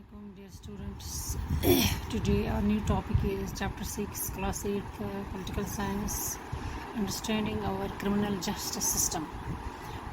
Assalamualaikum dear students. Today our new topic is chapter 6 class 8 political science, understanding our criminal justice system.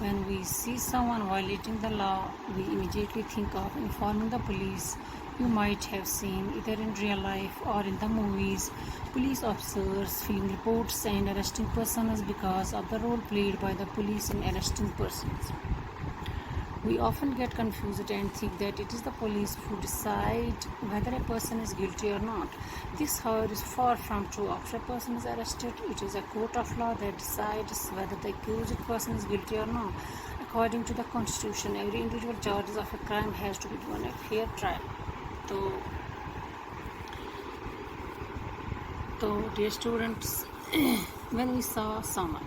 When we see someone violating the law, we immediately think of informing the police. You might have seen either in real life or in the movies, police officers filling reports and arresting persons because of the role played by the police in arresting persons. We often get confused and think that it is the police who decide whether a person is guilty or not. This, however, is far from true. After a person is arrested, it is a court of law that decides whether the accused person is guilty or not. According to the Constitution, every individual charged of a crime has to be given a fair trial. So dear students, when we saw someone,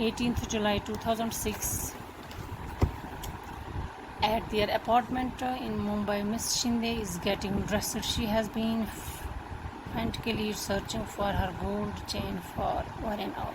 18th July 2006, at their apartment in Mumbai, Miss Shinde is getting dressed. She has been frantically searching for her gold chain for 1 hour.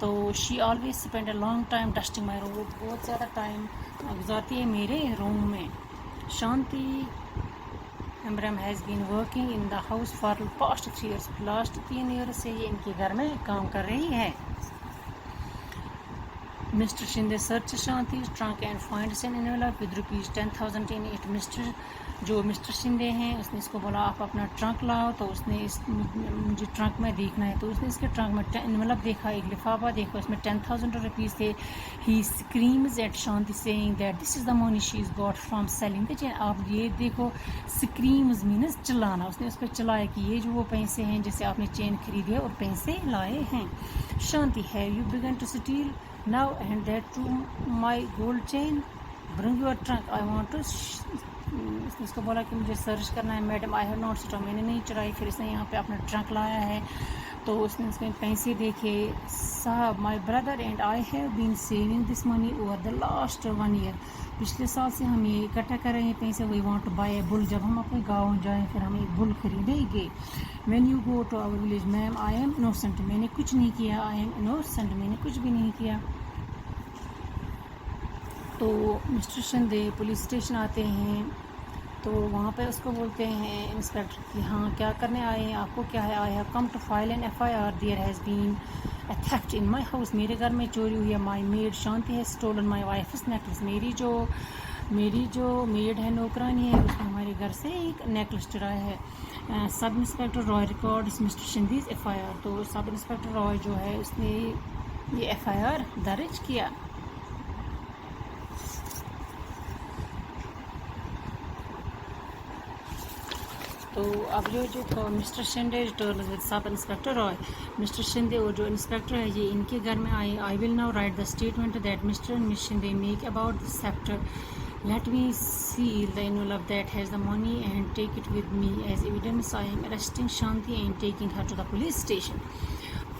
تو she always spend a long time dusting my room, وہ بہت زیادہ time گزارتی ہے میرے room میں. Shanti Ambaram has been working in the house for past 3 years, last 3 year سے یہ ان کے گھر میں کام کر رہی ہے. Mr. Shinde searches Shanti's trunk and finds an envelope with rupees 10,000 in it. جو مسٹر شندے ہیں اس نے اس کو بولا آپ اپنا ٹرنک لاؤ، تو اس نے مجھے ٹرنک میں دیکھنا ہے، تو اس نے اس کے ٹرنک میں انویلپ دیکھا، ایک لفافہ دیکھا، اس میں 10,000 روپیز تھے. He screams at Shanti saying that this is the money she has got from selling the chain. آپ یہ دیکھو، اسکریمز مینز چلانا، اس نے اس پہ چلایا کہ یہ جو وہ پیسے ہیں جیسے آپ نے چین خریدی ہے اور پیسے لائے ہیں. Shanti have you begun to steal now and that to my gold chain, bring your trunk, I want to اس کو بولا کہ مجھے سرچ کرنا ہے. Madam I have not stall, میں نے نہیں چڑھائی. پھر اس نے یہاں پہ اپنا ٹرنک لایا ہے، تو اس نے اس میں پیسے دیکھے. صاحب my brother and I have been saving this money over the last 1 year، پچھلے سال سے ہم یہ اکٹھا کر رہے ہیں پیسے. وی وانٹ ٹو بائی اے بل، جب ہم اپنے گاؤں جائیں پھر ہم ایک بل خریدیں گے. When you go to our village ma'am I am innocent, میں نے کچھ نہیں کیا. آئی ایم انوسنٹ، میں نے کچھ بھی نہیں کیا. تو مسٹر شندے پولیس اسٹیشن آتے ہیں، تو وہاں پہ اس کو بولتے ہیں انسپیکٹر کہ ہاں کیا کرنے آئے ہیں، آپ کو کیا ہے. I have come to file an FIR there has been a theft in my house, میرے گھر میں چوری ہوئی ہے. My maid Shanti has stolen my wife's necklace, میری جو میڈ ہے نوکرانی ہے اس نے ہمارے گھر سے ایک نیکلس چرایا ہے. سب انسپیکٹر رائے ریکارڈ مسٹر شندیز FIR، تو سب انسپیکٹر رائے جو ہے اس نے یہ FIR درج کیا. تو اب جو mister Shinde returns with sub inspector Rai, mister Shinde اور جو انسپیکٹر ہے یہ ان کے گھر میں آئے. I will now write the statement that mister and miss Shinde make about this sector. Let me seal the envelope that has the money and take it with me as evidence. I am arresting Shanti and taking her to the police station.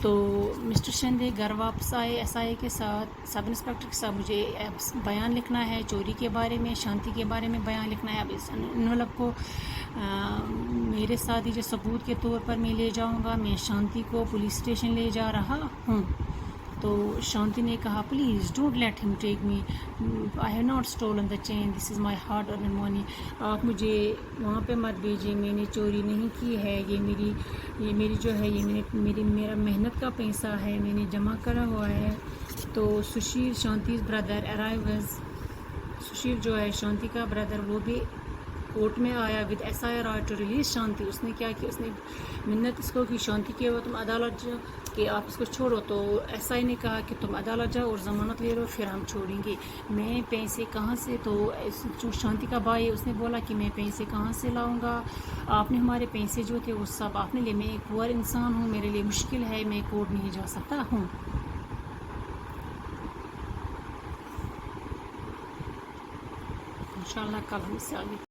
تو mister Shinde گھر واپس آئے SI کے ساتھ، سب inspector کے ساتھ. مجھے بیان لکھنا ہے چوری کے بارے میں، شانتی کے بارے میں بیان لکھنا ہے. اب اس انویلپ کو میرے ساتھ ہی جو ثبوت کے طور پر میں لے جاؤں گا. میں شانتی کو پولیس اسٹیشن لے جا رہا ہوں. تو شانتی نے کہا please don't let him take me, I have not stolen the chain, this is my hard earned money. آپ مجھے وہاں پہ مت بھیجیے، میں نے چوری نہیں کی ہے، یہ میری جو ہے یہ میرا محنت کا پیسہ ہے، میں نے جمع کرا ہوا ہے. تو سشیل شانتیز بردر ارائیوز، سشیل جو ہے شانتی کا بردر وہ بھی کورٹ میں آیا with SI Rai to release Shanti. اس نے کیا کہ اس نے منت اس کو کی شانتی کے وہ تم عدالت جاؤ کہ آپ اس کو چھوڑو. تو SI نے کہا کہ تم عدالت جاؤ اور ضمانت لے لو پھر ہم چھوڑیں گے. میں پیسے کہاں سے، تو جو شانتی کا بھائی ہے اس نے بولا کہ میں پیسے کہاں سے لاؤں گا، آپ نے ہمارے پیسے جو تھے وہ سب آپ نے لے. میں ایک پور انسان ہوں، میرے لیے مشکل ہے، میں کورٹ نہیں جا سکتا ہوں. انشاءاللہ کل ہم اس سے آگے